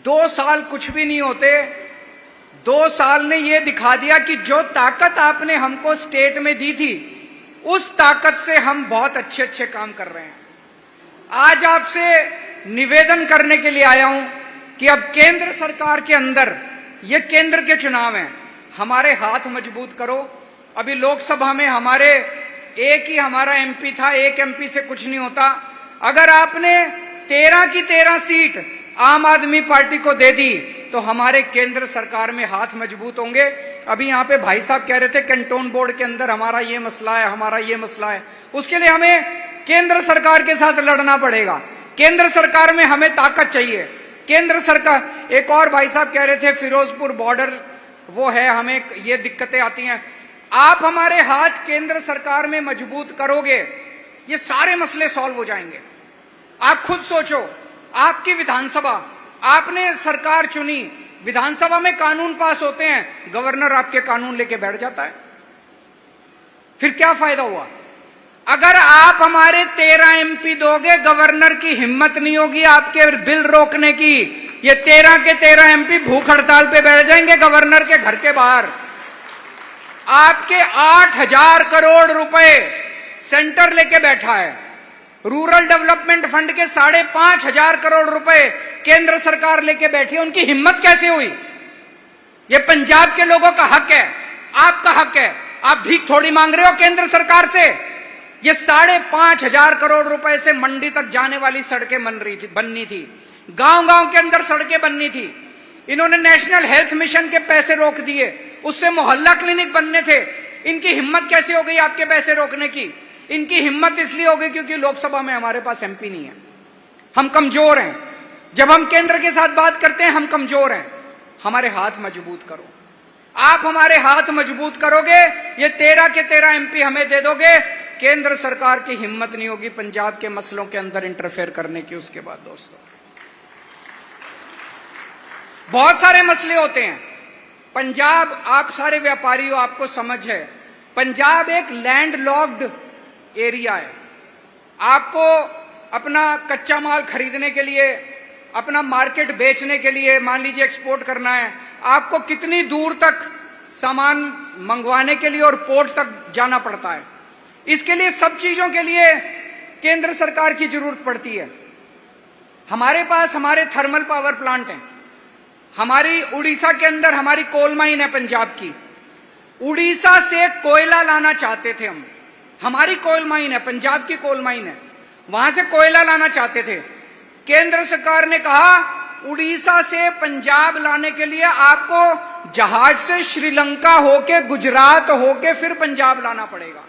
2 साल कुछ भी नहीं होते। 2 साल ने यह दिखा दिया कि जो ताकत आपने हमको स्टेट में दी थी, उस ताकत से हम बहुत अच्छे अच्छे काम कर रहे हैं। आज आपसे निवेदन करने के लिए आया हूं कि अब केंद्र सरकार के अंदर, ये केंद्र के चुनाव हैं, हमारे हाथ मजबूत करो। अभी लोकसभा में हमारे एक ही हमारा एमपी था, एक एमपी से कुछ नहीं होता। अगर आपने 13 की 13 सीट आम आदमी पार्टी को दे दी तो हमारे केंद्र सरकार में हाथ मजबूत होंगे। अभी यहाँ पे भाई साहब कह रहे थे कैंटोन बोर्ड के अंदर हमारा ये मसला है, हमारा ये मसला है। उसके लिए हमें केंद्र सरकार के साथ लड़ना पड़ेगा। केंद्र सरकार में हमें ताकत चाहिए। केंद्र सरकार, एक और भाई साहब कह रहे थे फिरोजपुर बॉर्डर वो है, हमें ये दिक्कतें आती हैं। आप हमारे हाथ केंद्र सरकार में मजबूत करोगे, ये सारे मसले सॉल्व हो जाएंगे। आप खुद सोचो, आपकी विधानसभा, आपने सरकार चुनी, विधानसभा में कानून पास होते हैं, गवर्नर आपके कानून लेके बैठ जाता है, फिर क्या फायदा हुआ? अगर आप हमारे 13 एमपी दोगे, गवर्नर की हिम्मत नहीं होगी आपके बिल रोकने की। ये 13 के 13 एमपी भूख हड़ताल पे बैठ जाएंगे गवर्नर के घर के बाहर। आपके 8,000 करोड़ रुपए सेंटर लेके बैठा है। रूरल डेवलपमेंट फंड के 5,500 करोड़ रुपए केंद्र सरकार लेके बैठी है। उनकी हिम्मत कैसे हुई? ये पंजाब के लोगों का हक है, आपका हक है। आप भीख थोड़ी मांग रहे हो केंद्र सरकार से। ये 5,500 करोड़ रुपए से मंडी तक जाने वाली सड़कें बननी थी, गांव-गांव के अंदर सड़कें बननी थी। इन्होंने नेशनल हेल्थ मिशन के पैसे रोक दिए, उससे मोहल्ला क्लिनिक बनने थे। इनकी हिम्मत कैसे हो गई आपके पैसे रोकने की? इनकी हिम्मत इसलिए हो गई क्योंकि लोकसभा में हमारे पास एमपी नहीं है, हम कमजोर हैं। जब हम केंद्र के साथ बात करते हैं हम कमजोर हैं। हमारे हाथ मजबूत करो। आप हमारे हाथ मजबूत करोगे, ये 13 के 13 एमपी हमें दे दोगे, केंद्र सरकार की हिम्मत नहीं होगी पंजाब के मसलों के अंदर इंटरफेयर करने की। उसके बाद दोस्तों, बहुत सारे मसले होते हैं। पंजाब, आप सारे व्यापारी हो, आपको समझ है, पंजाब एक लैंड लॉक्ड एरिया है। आपको अपना कच्चा माल खरीदने के लिए, अपना मार्केट बेचने के लिए, मान लीजिए एक्सपोर्ट करना है, आपको कितनी दूर तक सामान मंगवाने के लिए और पोर्ट तक जाना पड़ता है। इसके लिए सब चीजों के लिए केंद्र सरकार की जरूरत पड़ती है। हमारे पास हमारे थर्मल पावर प्लांट हैं। हमारी उड़ीसा के अंदर हमारी कोल माइन है पंजाब की। उड़ीसा से कोयला लाना चाहते थे हम। हमारी कोल माइन है, पंजाब की कोल माइन है, वहां से कोयला लाना चाहते थे। केंद्र सरकार ने कहा उड़ीसा से पंजाब लाने के लिए आपको जहाज से श्रीलंका होके, गुजरात होके फिर पंजाब लाना पड़ेगा।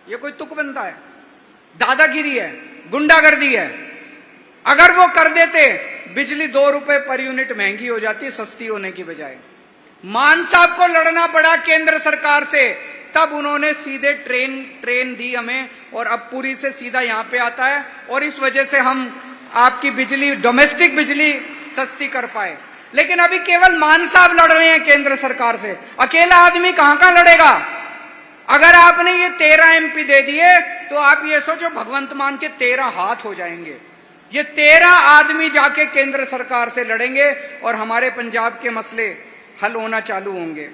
ये कोई तुक बनता है? दादागिरी है, गुंडागर्दी है। अगर वो कर देते, बिजली 2 रुपए पर यूनिट महंगी हो जाती सस्ती होने की बजाय। मान साहब को लड़ना पड़ा केंद्र सरकार से, तब उन्होंने सीधे ट्रेन दी हमें, और अब पूरी से सीधा यहां पे आता है, और इस वजह से हम आपकी बिजली, डोमेस्टिक बिजली सस्ती कर पाए। लेकिन अभी केवल मान साहब लड़ रहे हैं केंद्र सरकार से, अकेला आदमी कहां लड़ेगा? अगर आपने ये 13 एमपी दे दिए तो आप ये सोचो भगवंत मान के 13 हाथ हो जाएंगे। ये 13 आदमी जाके केंद्र सरकार से लड़ेंगे और हमारे पंजाब के मसले हल होना चालू होंगे।